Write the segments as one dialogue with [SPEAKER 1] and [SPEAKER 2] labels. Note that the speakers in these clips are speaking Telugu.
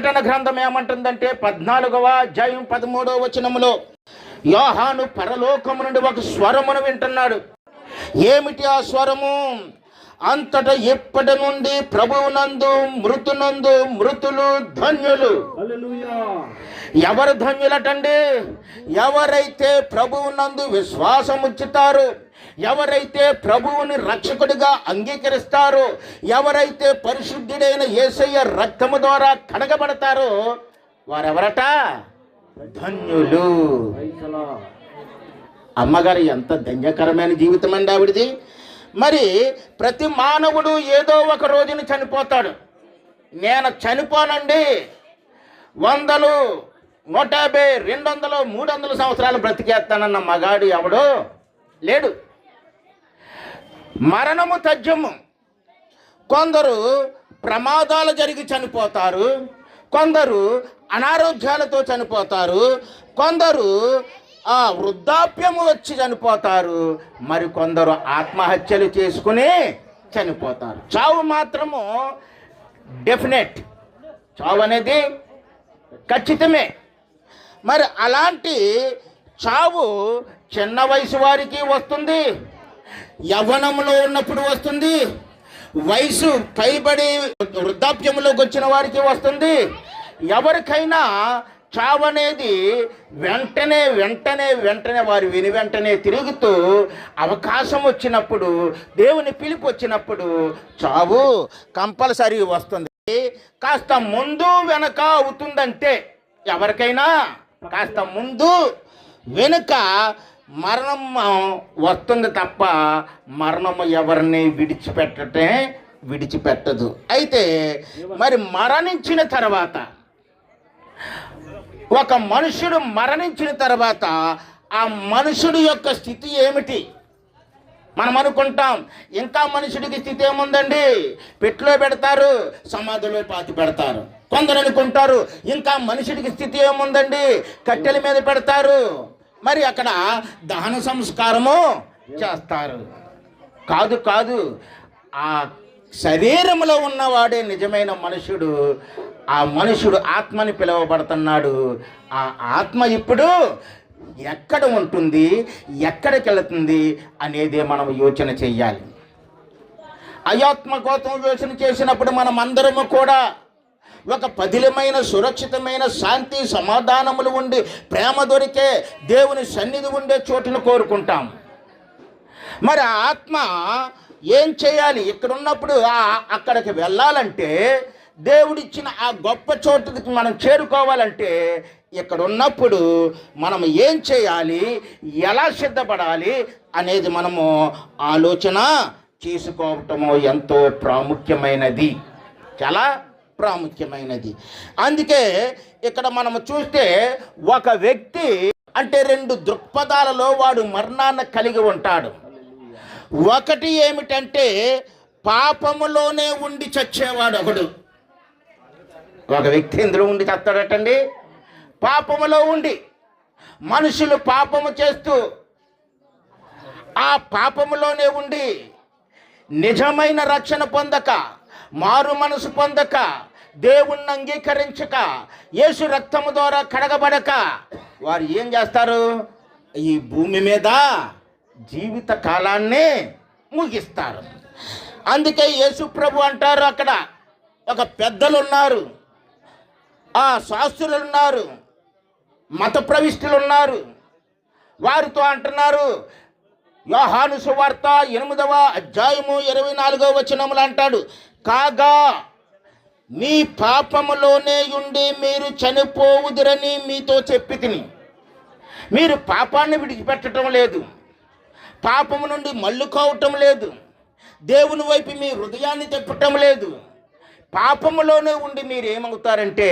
[SPEAKER 1] ప్రకటన గ్రంథం ఏమంటుందంటే 14వ అధ్యాయం 13వ వచనములో యోహాను పరలోకము నుండి ఒక స్వరమును వింటున్నాడు. ఏమిటి ఆ స్వరము? అంతటా ఎప్పటి నుండి ప్రభువునందు మృతులు ధన్యులు. ఎవరు ధన్యులటండి? ఎవరైతే ప్రభువునందు విశ్వాసం ఉంచుతారో, ఎవరైతే ప్రభువుని రక్షకుడిగా అంగీకరిస్తారో, ఎవరైతే పరిశుద్ధుడైన యేసయ్య రక్తము ద్వారా కడగబడతారో వారెవరట? ధన్యులు. అమ్మగారు ఎంత ధన్యకరమైన జీవితం అండి ఆవిడిది. మరి ప్రతి మానవుడు ఏదో ఒక రోజున చనిపోతాడు. నేను చనిపోనండి 100, 150, 200, 300 సంవత్సరాలు బ్రతికేస్తానన్న మగాడు ఎవడో లేడు. మరణము తథ్యము. కొందరు ప్రమాదాలు జరిగి చనిపోతారు, కొందరు అనారోగ్యాలతో చనిపోతారు, కొందరు వృద్ధాప్యము వచ్చి చనిపోతారు, మరికొందరు ఆత్మహత్యలు చేసుకుని చనిపోతారు. చావు మాత్రము డెఫినెట్, చావు అనేది ఖచ్చితమే. మరి అలాంటి చావు చిన్న వయసు వారికి వస్తుంది, యవ్వనంలో ఉన్నప్పుడు వస్తుంది, వయసు పైబడి వృద్ధాప్యంలోకి వచ్చిన వారికి వస్తుంది. ఎవరికైనా చావు అనేది వెంటనే వారు వెంటనే తిరుగుతూ అవకాశం వచ్చినప్పుడు, దేవుని పిలుపు వచ్చినప్పుడు చావు కంపల్సరీ వస్తుంది. కాస్త ముందు వెనక అవుతుందంటే ఎవరికైనా కాస్త ముందు వెనుక మరణం వస్తుంది తప్ప మరణము ఎవరిని విడిచిపెట్టదు. అయితే మరి మరణించిన తర్వాత, ఒక మనుషుడు మరణించిన తర్వాత ఆ మనుషుడి యొక్క స్థితి ఏమిటి? మనం అనుకుంటాం ఇంకా మనుషుడికి స్థితి ఏముందండి, పెట్టులో పెడతారు, సమాధిలో పాతి పెడతారు. కొందరు అనుకుంటారు ఇంకా మనుషుడికి స్థితి ఏముందండి, కట్టెల మీద పెడతారు, మరి అక్కడ దహన సంస్కారము చేస్తారు. కాదు, ఆ శరీరంలో ఉన్నవాడే నిజమైన మనుషుడు. ఆ మనుషుడు ఆత్మని పిలువబడుతున్నాడు. ఆ ఆత్మ ఇప్పుడు ఎక్కడ ఉంటుంది, ఎక్కడికి వెళుతుంది అనేదే మనం యోచన చెయ్యాలి. అయాత్మ కోసం యోచన చేసినప్పుడు మనం అందరము కూడా ఒక పదిలమైన సురక్షితమైన శాంతి సమాధానములు ఉండి ప్రేమ దొరికే దేవుని సన్నిధి ఉండే చోటును కోరుకుంటాం. మరి ఆత్మ ఏం చేయాలి? ఇక్కడ ఉన్నప్పుడు అక్కడికి వెళ్ళాలంటే, దేవుడిచ్చిన ఆ గొప్ప చోటుకి మనం చేరుకోవాలంటే ఇక్కడ ఉన్నప్పుడు మనం ఏం చేయాలి, ఎలా సిద్ధపడాలి అనేది మనము ఆలోచన చేసుకోవటము ఎంతో ప్రాముఖ్యమైనది, చాలా ప్రాముఖ్యమైనది. అందుకే ఇక్కడ మనము చూస్తే ఒక వ్యక్తి అంటే 2 దృక్పథాలలో వాడు మరణాన్ని కలిగి ఉంటాడు. ఒకటి ఏమిటంటే పాపములోనే ఉండి చచ్చేవాడు ఒకడు. ఒక వ్యక్తి ఎందులో ఉండి చస్తాడటండి? పాపములో ఉండి. మనుషులు పాపము చేస్తూ ఆ పాపములోనే ఉండి నిజమైన రక్షణ పొందక, మారు మనసు పొందక, దేవుణ్ణి అంగీకరించక, యేసు రక్తము ద్వారా కడగబడక వారు ఏం చేస్తారు? ఈ భూమి మీద జీవిత కాలాన్ని ముగిస్తారు. అందుకే యేసు ప్రభు అంటారు, అక్కడ ఒక పెద్దలు ఉన్నారు, శాస్త్రులు ఉన్నారు, మత ప్రవిష్టులు ఉన్నారు. వారితో అంటున్నారు, యోహాను సువార్త 8వ అధ్యాయము 24వ వచనములు అంటాడు, కాగా మీ పాపములోనే ఉండి మీరు చనిపోవుదురని మీతో చెప్పి తిని. మీరు పాపాన్ని విడిచిపెట్టడం లేదు, పాపము నుండి మళ్ళుకోవటం లేదు, దేవుని వైపు మీ హృదయాన్ని తిప్పటం లేదు. పాపములోనే ఉండి మీరు ఏమవుతారంటే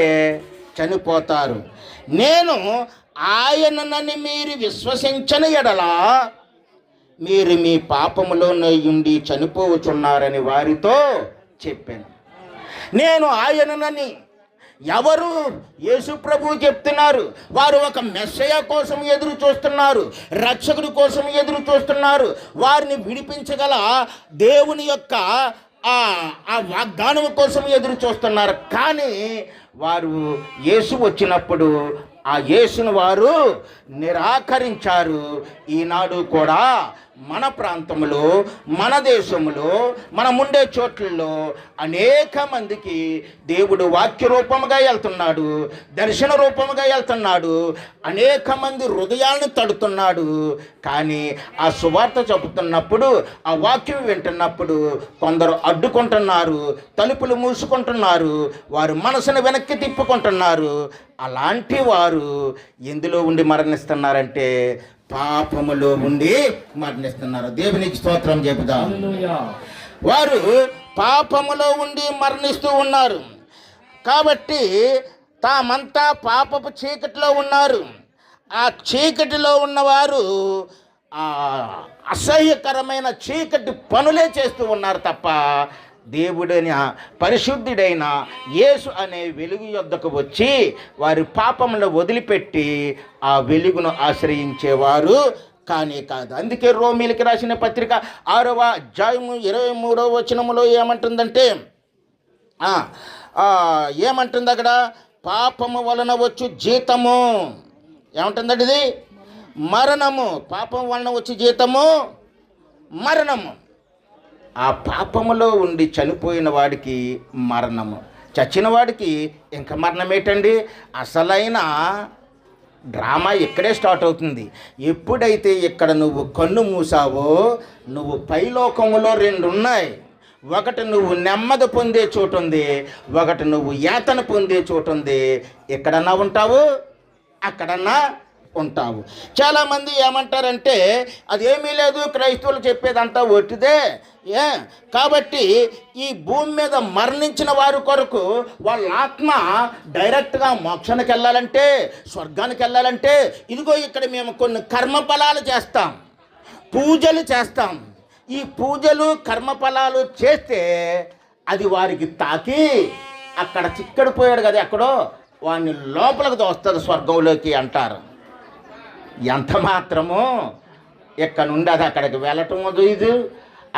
[SPEAKER 1] చనిపోతారు. నేను ఆయననని మీరు విశ్వసించని ఎడలా మీరు మీ పాపములోనే ఉండి చనిపోవచ్చున్నారని వారితో చెప్పాను. నేను ఆయననని ఎవరు? యేసు ప్రభువు చెప్తున్నారు. వారు ఒక మెస్సయ కోసం ఎదురు చూస్తున్నారు, రక్షకుడి కోసం ఎదురు చూస్తున్నారు. వారిని విడిపించగల దేవుని యొక్క ఆ ఆ వాగ్దానం కోసం ఎదురు చూస్తున్నారు. కానీ వారు యేసు వచ్చినప్పుడు ఆ యేసును వారు నిరాకరించారు. ఈనాడు కూడా మన ప్రాంతంలో, మన దేశంలో, మనం ఉండే చోట్లలో అనేక మందికి దేవుడు వాక్య రూపముగా వెళ్తున్నాడు, దర్శన రూపముగా వెళ్తున్నాడు, అనేక మంది హృదయాలను తడుతున్నాడు. కానీ ఆ సువార్త చెబుతున్నప్పుడు, ఆ వాక్యం వింటున్నప్పుడు కొందరు అడ్డుకుంటున్నారు, తలుపులు మూసుకుంటున్నారు, వారు మనసును వెనక్కి తిప్పుకుంటున్నారు. అలాంటి వారు ఎందులో ఉండి మరణిస్తున్నారంటే పాపములో ఉండి మరణిస్తున్నారు. దేవునికి స్తోత్రం చెబుదాం. వారు పాపములో ఉండి మరణిస్తూ ఉన్నారు. కాబట్టి తామంతా పాపపు చీకటిలో ఉన్నారు. ఆ చీకటిలో ఉన్నవారు అసహ్యకరమైన చీకటి పనులే చేస్తూ ఉన్నారు తప్ప దేవుడైన పరిశుద్ధుడైన యేసు అనే వెలుగు యొద్దకు వచ్చి వారి పాపములను వదిలిపెట్టి ఆ వెలుగును ఆశ్రయించేవారు కానే కాదు. అందుకే రోమీలకి రాసిన పత్రిక 6వ అధ్యాయము 23వ వచనములో ఏమంటుందంటే ఏమంటుంది అక్కడ? పాపము వలన వచ్చు జీతము ఏమంటుందంటే ఇది మరణము. పాపం వలన వచ్చి జీతము మరణము. ఆ పాపములో ఉండి చనిపోయిన వాడికి మరణము, చచ్చిన వాడికి ఇంకా మరణం ఏంటండి? అసలైన డ్రామా ఇక్కడే స్టార్ట్ అవుతుంది. ఎప్పుడైతే ఇక్కడ నువ్వు కన్ను మూసావో, నువ్వు పైలోకములో 2 ఉన్నాయి. ఒకటి నువ్వు నెమ్మది పొందే చోటు ఉంది, ఒకటి నువ్వు యాతన పొందే చోటు ఉంది. ఎక్కడన్నా ఉంటావు, అక్కడన్నా ఉంటావు. చాలామంది ఏమంటారంటే అదేమీ లేదు, క్రైస్తవులు చెప్పేదంతా ఒట్టిదే. కాబట్టి ఈ భూమి మీద మరణించిన వారి కొరకు వాళ్ళ ఆత్మ డైరెక్ట్గా మోక్షానికి వెళ్ళాలంటే, స్వర్గానికి వెళ్ళాలంటే ఇదిగో ఇక్కడ మేము కొన్ని కర్మఫలాలు చేస్తాం, పూజలు చేస్తాం. ఈ పూజలు కర్మఫలాలు చేస్తే అది వారికి తాకి అక్కడ చిక్కడిపోయాడు కదా, ఎక్కడో వాడిని లోపలికి దోస్తుంది స్వర్గంలోకి అంటారు. ఎంత మాత్రమో ఇక్కడ నుండి అది అక్కడికి వెళ్ళటము ఇది,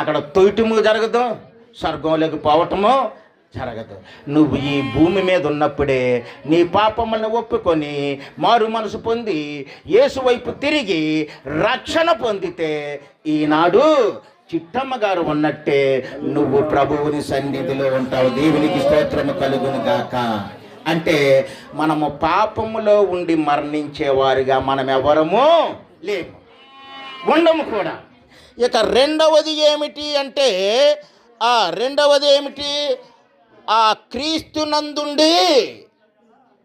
[SPEAKER 1] అక్కడ తొయ్యటము జరగదు, స్వర్గంలోకి పోవటము జరగదు. నువ్వు ఈ భూమి మీద ఉన్నప్పుడే నీ పాపములను ఒప్పుకొని మారు మనసు పొంది యేసు వైపు తిరిగి రక్షణ పొందితే ఈనాడు చిట్టమ్మ గారు ఉన్నట్టే నువ్వు ప్రభువుని సన్నిధిలో ఉంటావు. దేవునికి స్తోత్రము కలుగును గాక. అంటే మనము పాపములో ఉండి మరణించేవారిగా మనం ఎవరము లేము, ఉండము కూడా. ఇక రెండవది ఏమిటి అంటే రెండవది ఏమిటి? ఆ క్రీస్తు నందుండి,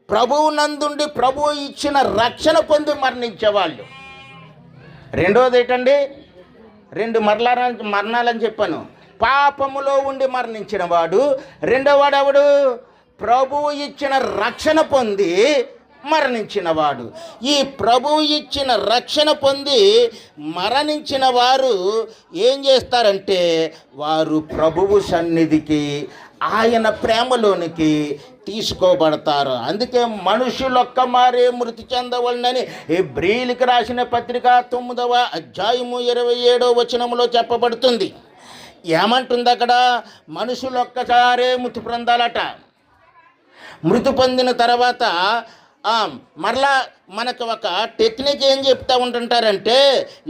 [SPEAKER 1] ప్రభువు నందుండి, ప్రభువు ఇచ్చిన రక్షణ పొంది మరణించేవాళ్ళు. రెండవది ఏంటండి? 2 మరణాలని చెప్పాను. పాపములో ఉండి మరణించిన వాడు. రెండోవాడు ఎవడు? ప్రభువు ఇచ్చిన రక్షణ పొంది మరణించినవాడు. ఈ ప్రభువు ఇచ్చిన రక్షణ పొంది మరణించిన వారు ఏం చేస్తారంటే వారు ప్రభువు సన్నిధికి, ఆయన ప్రేమలోనికి తీసుకోబడతారు. అందుకే మనుషులొక్క మారే మృతి చెందవలనని హెబ్రీయులకు రాసిన పత్రిక 9వ అధ్యాయము 27వ వచనములో చెప్పబడుతుంది. ఏమంటుంది అక్కడ? మనుషులొక్కసారే మృతి పొందాలట. మృతి పొందిన తర్వాత మరలా మనకు ఒక టెక్నిక్ ఏం చెప్తూ ఉంటుంటారంటే,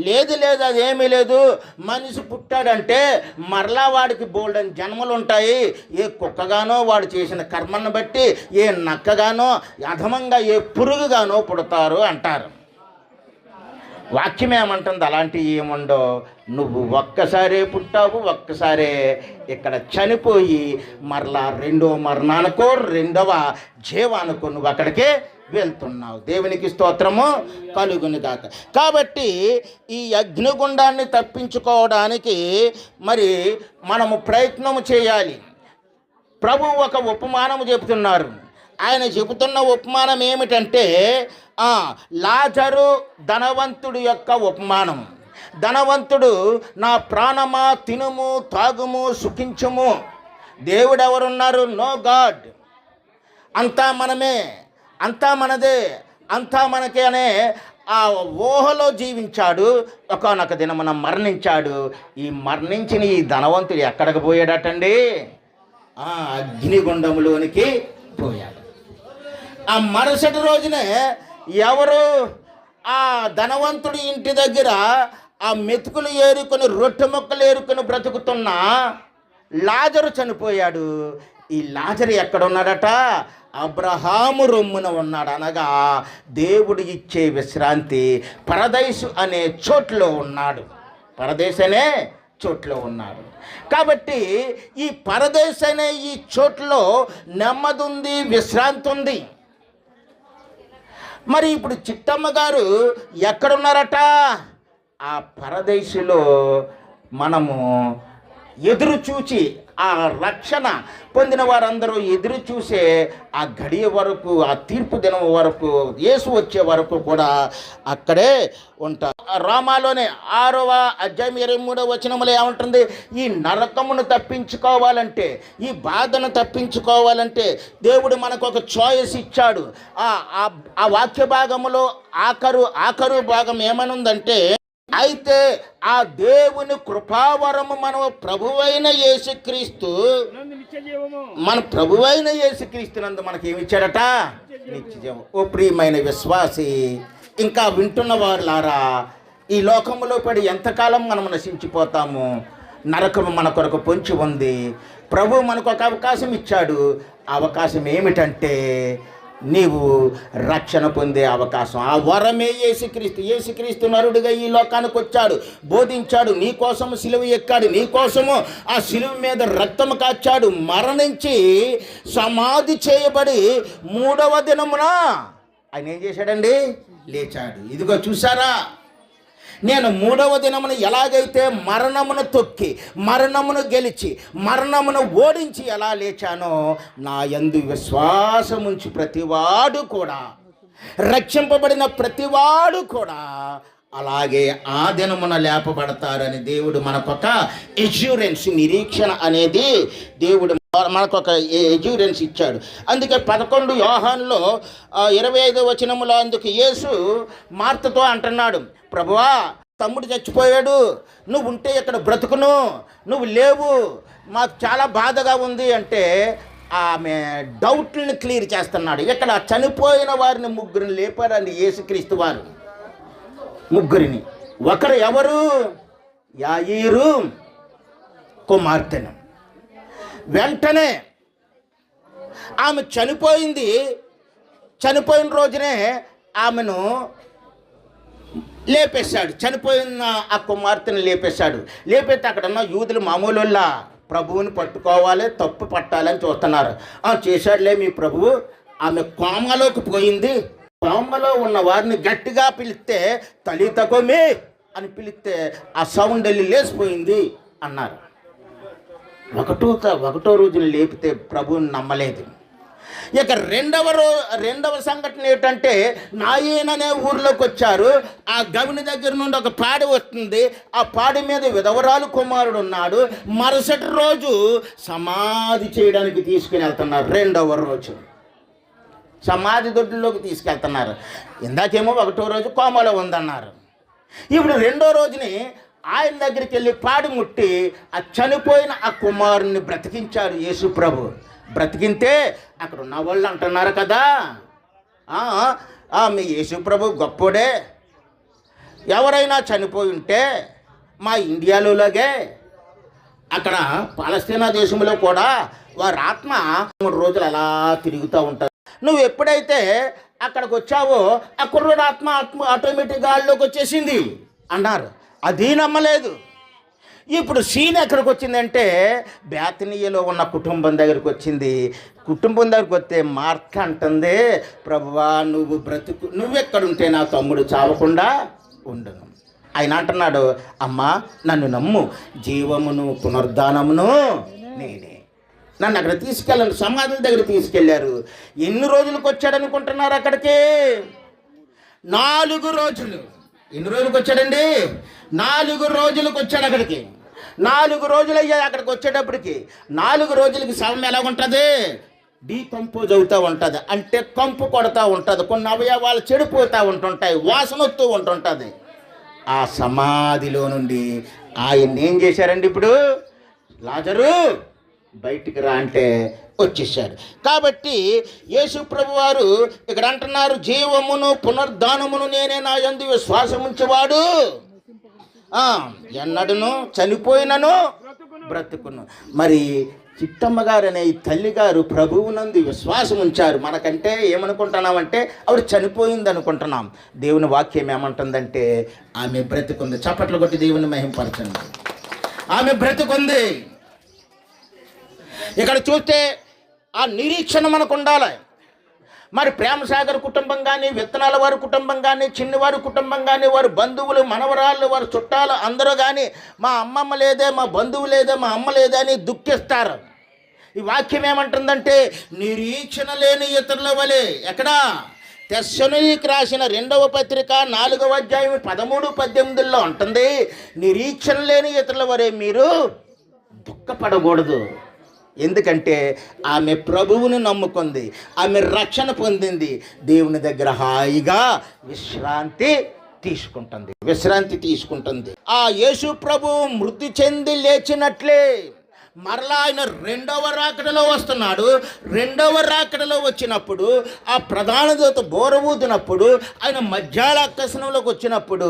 [SPEAKER 1] లేదు అదేమీ లేదు, మనిషి పుట్టాడంటే మరలా వాడికి బోల్డని జన్మలు ఉంటాయి. ఏ కుక్కగానో వాడు చేసిన కర్మను బట్టి, ఏ నక్కగానో, అధమంగా ఏ పురుగుగానో పుడతారు అంటారు. వాక్యం ఏమంటుంది? అలాంటివి ఏముండో. నువ్వు ఒక్కసారే పుట్టావు, ఒక్కసారే ఇక్కడ చనిపోయి మరలా రెండో మరణానికో, రెండవ జీవానికో నువ్వు అక్కడికే వెళ్తున్నావు. దేవునికి స్తోత్రము కలుగును గాక. కాబట్టి ఈ అగ్నిగుండాన్ని తప్పించుకోవడానికి మరి మనము ప్రయత్నము చేయాలి. ప్రభు ఒక ఉపమానము చెబుతున్నారు. ఆయన చెబుతున్న ఉపమానం ఏమిటంటే లాజరు ధనవంతుడు యొక్క ఉపమానం. ధనవంతుడు, నా ప్రాణమా తినుము తాగుము సుఖించుము, దేవుడు ఎవరున్నారు? No god. అంతా మనమే, అంతా మనదే, అంతా మనకే అనే ఆ ఊహలో జీవించాడు. ఒకానొక దినమున మరణించాడు. ఈ మరణించిన ఈ ధనవంతుడు ఎక్కడికి పోయాడటండి? ఆ అగ్నిగుండంలోనికి పోయాడు. ఆ మరుసటి రోజునే ఎవరు ఆ ధనవంతుడి ఇంటి దగ్గర ఆ మెతుకులు ఏరుకొని రొట్టె ముక్కలు ఏరుకొని బ్రతుకుతున్న లాజరు చనిపోయాడు. ఈ లాజరు ఎక్కడున్నాడట? అబ్రహాము రొమ్మున ఉన్నాడు. అనగా దేవుడు ఇచ్చే విశ్రాంతి పరదైసు అనే చోట్లో ఉన్నాడు. పరదేశ్ అనే చోట్లో ఉన్నాడు. కాబట్టి ఈ పరదేశ్ అనే ఈ చోట్లో నెమ్మది ఉంది, విశ్రాంతి ఉంది. మరి ఇప్పుడు చిట్టమ్మ గారు ఎక్కడున్నారట? ఆ పరదేశులో మనము ఎదురు చూచి ఆ రక్షణ పొందిన వారందరూ ఎదురు చూసే ఆ గడియ వరకు, ఆ తీర్పు దినం వరకు, యేసు వచ్చే వరకు కూడా అక్కడే ఉంటారు. రోమాలోనే 6వ అధ్యాయం 23వ వచనములో ఏమంటుంది? ఈ నరకమును తప్పించుకోవాలంటే, ఈ బాధను తప్పించుకోవాలంటే దేవుడు మనకు ఒక చాయిస్ ఇచ్చాడు. ఆ వాక్య భాగములో ఆఖరు భాగం ఏమనుందంటే, అయితే ఆ దేవుని కృపావరము మన ప్రభువైన యేసుక్రీస్తు, మన ప్రభువైన యేసుక్రీస్తునందు మనకి ఏమిచ్చాడట? నిత్యజీవం. ఓ ప్రియమైన విశ్వాసి, ఇంకా వింటున్న వారులారా, ఈ లోకములో పడి ఎంతకాలం మనం నశించిపోతాము? నరకము మన కొరకు పొంచి ఉంది. ప్రభు మనకు ఒక అవకాశం ఇచ్చాడు. అవకాశం ఏమిటంటే నీవు రక్షణ పొందే అవకాశం. ఆ వరమే యేసుక్రీస్తు నరుడిగా ఈ లోకానికి వచ్చాడు, బోధించాడు, నీ కోసము సిలువ ఎక్కాడు, నీ కోసము ఆ సిలువ మీద రక్తము కాచాడు, మరణించి సమాధి చేయబడి 3వ దినమున ఆయన ఏం చేశాడండి? లేచాడు. ఇదిగో చూసారా, నేను 3వ దినమున ఎలాగైతే మరణమును తొక్కి, మరణమును గెలిచి, మరణమును ఓడించి ఎలా లేచానో, నా యందు విశ్వాసముంచి ప్రతివాడు కూడా, రక్షింపబడిన ప్రతివాడు కూడా అలాగే ఆ దినమున లేపబడతారని దేవుడు మనకొక ఎష్యూరెన్స్, నిరీక్షణ అనేది దేవుడు మనకొక ఎష్యూరెన్స్ ఇచ్చాడు. అందుకే 11 యోహానులో 25వ వచనములో అందుకు యేసు మార్తతో అంటున్నాడు, ప్రభువా, తమ్ముడు చచ్చిపోయాడు, నువ్వు ఉంటే ఇక్కడ బ్రతుకును, నువ్వు లేవు, మాకు చాలా బాధగా ఉంది అంటే ఆమె డౌట్లను క్లియర్ చేస్తున్నాడు. ఇక్కడ చనిపోయిన వారిని 3 లేపారండి యేసుక్రీస్తు వారు. 3. ఒకరు ఎవరు? యాయీరు కుమార్తెను. వెంటనే ఆమె చనిపోయింది. చనిపోయిన రోజునే ఆమెను లేపేశాడు. చనిపోయిన ఆ కుమార్తెను లేపేశాడు. లేపేస్తే అక్కడ ఉన్న యూదులు మామూలులా ప్రభువుని పట్టుకోవాలి, తప్పు పట్టాలని చూస్తున్నారు. చేశాడులే మీ ప్రభువు. ఆమె కోమలోకి పోయింది. కోమలో ఉన్న వారిని గట్టిగా పిలిస్తే తలితకోమే అని పిలిస్తే ఆ సౌండ్ వెళ్ళి లేచిపోయింది అన్నారు. ఒకటో రోజున లేపితే ప్రభువుని నమ్మలేదు. ఇక రెండవ సంఘటన ఏంటంటే, నాయన్ అనే ఊర్లోకి వచ్చారు. ఆ గవిని దగ్గర నుండి ఒక పాడి వస్తుంది. ఆ పాడి మీద విధవరాలు కుమారుడు ఉన్నాడు. మరుసటి రోజు సమాధి చేయడానికి తీసుకుని వెళ్తున్నారు. 2వ రోజు సమాధి దొడ్డులోకి తీసుకెళ్తున్నారు. ఇందాకేమో 1వ రోజు కోమలో ఉందన్నారు. ఇప్పుడు 2వ రోజుని ఆయన దగ్గరికి వెళ్ళి పాడి ముట్టి ఆ చనిపోయిన ఆ కుమారుని బ్రతికించాడు యేసు ప్రభు. బ్రతికింతే అక్కడ ఉన్న వాళ్ళు అంటున్నారు కదా, మీ యేసు ప్రభు గొప్పోడే, ఎవరైనా చనిపోయి ఉంటే మా ఇండియాలోలాగే అక్కడ పాలస్తీనా దేశంలో కూడా వారి ఆత్మ 3 రోజులు అలా తిరుగుతూ ఉంటారు. నువ్వు ఎప్పుడైతే అక్కడికి వచ్చావో ఆ కుర్రోడు ఆత్మ ఆటోమేటిక్గా గాల్లోకి వచ్చేసింది అన్నారు. అది నమ్మలేదు. ఇప్పుడు సీన్ ఎక్కడికి వచ్చిందంటే బేతనీయలో ఉన్న కుటుంబం దగ్గరికి వచ్చింది. కుటుంబం దగ్గరికి వస్తే మార్త అంటుంది, ప్రభువా నువ్వు బ్రతుకు, నువ్వెక్కడుంటే నా తమ్ముడు చావకుండా ఉండను. ఆయన అంటున్నాడు, అమ్మా నన్ను నమ్ము, జీవమును పునరుద్ధానమును నేనే. నన్ను అక్కడ తీసుకెళ్ళండి, సమాధుల దగ్గర తీసుకెళ్లారు. ఎన్ని రోజులకు వచ్చాడనుకుంటున్నారు అక్కడికి? 4 రోజులు. ఎన్ని రోజులకు వచ్చాడండి? 4 రోజులకు వచ్చాడు అక్కడికి. 4 రోజులు అయ్యాయి అక్కడికి వచ్చేటప్పటికి. 4 రోజులకి శవం ఎలా ఉంటుంది? డీకంపోజ్ అవుతూ ఉంటుంది, అంటే కంపు కొడతా ఉంటుంది, కొన్ని అవయవాలు చెడిపోతూ ఉంటుంటాయి, వాసన వస్తూ ఉంటుంటుంది. ఆ సమాధిలో నుండి ఆయన్ని ఏం చేశారండి? ఇప్పుడు లాజరు బయటికి రా అంటే వచ్చేసాడు. కాబట్టి యేసు ప్రభు వారు ఇక్కడ అంటున్నారు, జీవమును పునరుద్ధానమును నేనే, నా యందు విశ్వాసం ఉంచేవాడు ఎన్నడను చనిపోయినను బ్రతుకును. మరి చిట్టమ్మ గారు అనే ఈ తల్లి గారు ప్రభువునందు విశ్వాసం ఉంచారు. మనకంటే ఏమనుకుంటున్నామంటే ఆవిడ చనిపోయింది అనుకుంటున్నాం. దేవుని వాక్యం ఏమంటుందంటే ఆమె బ్రతుకుంది. చప్పట్లు కొట్టి దేవుని మహింపరచండి. ఆమె బ్రతుకుంది. ఇక్కడ చూస్తే ఆ నిరీక్షణ మనకు ఉండాలి. మరి ప్రేమసాగర్ కుటుంబం కానీ, విత్తనాల వారి కుటుంబం కానీ, చిన్నవారి కుటుంబం కానీ, వారి బంధువులు, మనవరాళ్ళు, వారి చుట్టాలు అందరూ కానీ మా అమ్మమ్మ లేదే, మా బంధువు లేదే, మా అమ్మ లేదే అని దుఃఖిస్తారు. ఈ వాక్యం ఏమంటుందంటే నిరీక్షణ లేని ఇతరుల వలె, ఎక్కడా తెస్సలోనికీయులకు రాసిన 2వ పత్రిక 4వ అధ్యాయం 13-18 ఉంటుంది, నిరీక్షణ లేని ఇతరుల వలె మీరు దుఃఖపడకూడదు. ఎందుకంటే ఆమె ప్రభువును నమ్ముకుంది, ఆమె రక్షణ పొందింది, దేవుని దగ్గర హాయిగా విశ్రాంతి తీసుకుంటుంది. ఆ యేసు ప్రభువు మృతి చెంది లేచినట్లే మరలా ఆయన 2వ రాకడలో వస్తున్నాడు. 2వ రాకడలో వచ్చినప్పుడు ఆ ప్రధాన దూత బోర ఊదినప్పుడు, ఆయన మధ్యాహ్న ఆకాశంలోకి వచ్చినప్పుడు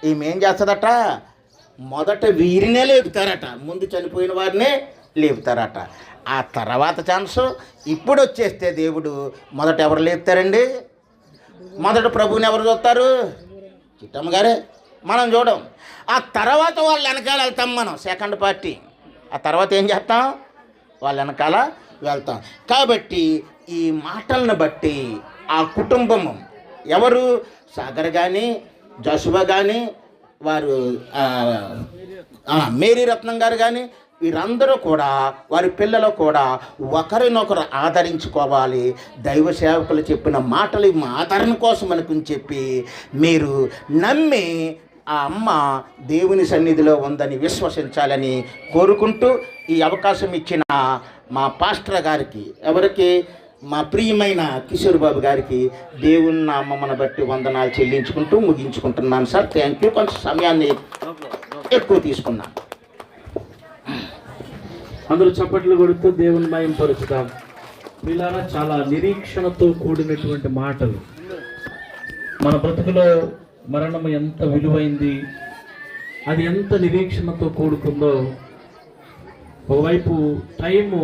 [SPEAKER 1] ఈమె ఏం చేస్తుందట? మొదట వీరినే లేపుతారట, ముందు చనిపోయిన వారినే లేపుతారట. ఆ తర్వాత ఛాన్స్ ఇప్పుడు వచ్చేస్తే దేవుడు మొదట ఎవరు లేపుతారండి? మొదట ప్రభువుని ఎవరు చూస్తారు? చిట్టమ్మ గారే. మనం చూడం. ఆ తర్వాత వాళ్ళ వెనకాల వెళ్తాం మనం, సెకండ్ పార్టీ. ఆ తర్వాత ఏం చేస్తాం? వాళ్ళ వెనకాల వెళ్తాం. కాబట్టి ఈ మాటలను బట్టి ఆ కుటుంబము ఎవరు, సాగర్ కానీ, జసుబా కానీ, వారు మేరీ రత్నం గారు కానీ, వీరందరూ కూడా, వారి పిల్లలు కూడా ఒకరినొకరు ఆదరించుకోవాలి. దైవ సేవకులు చెప్పిన మాటలు ఆదరణ కోసం అనుకుని చెప్పి మీరు నమ్మి ఆ అమ్మ దేవుని సన్నిధిలో ఉందని విశ్వసించాలని కోరుకుంటూ, ఈ అవకాశం ఇచ్చిన మా పాస్టర్ గారికి, ఎవరికి, మా ప్రియమైన కిషోర్ బాబు గారికి దేవుని నామమును బట్టి వందనాలు చెల్లించుకుంటూ ముగించుకుంటున్నాను సార్. Thank you. కొంచెం సమయాన్ని ఎక్కువ తీసుకున్నాను.
[SPEAKER 2] అందరూ చప్పట్లు కొడుతూ దేవుని మహింపరుచుదాం. పిల్లల చాలా నిరీక్షణతో కూడినటువంటి మాటలు. మన బ్రతుకులో మరణం ఎంత విలువైంది, అది ఎంత నిరీక్షణతో కూడుకుందో. ఒకవైపు టైము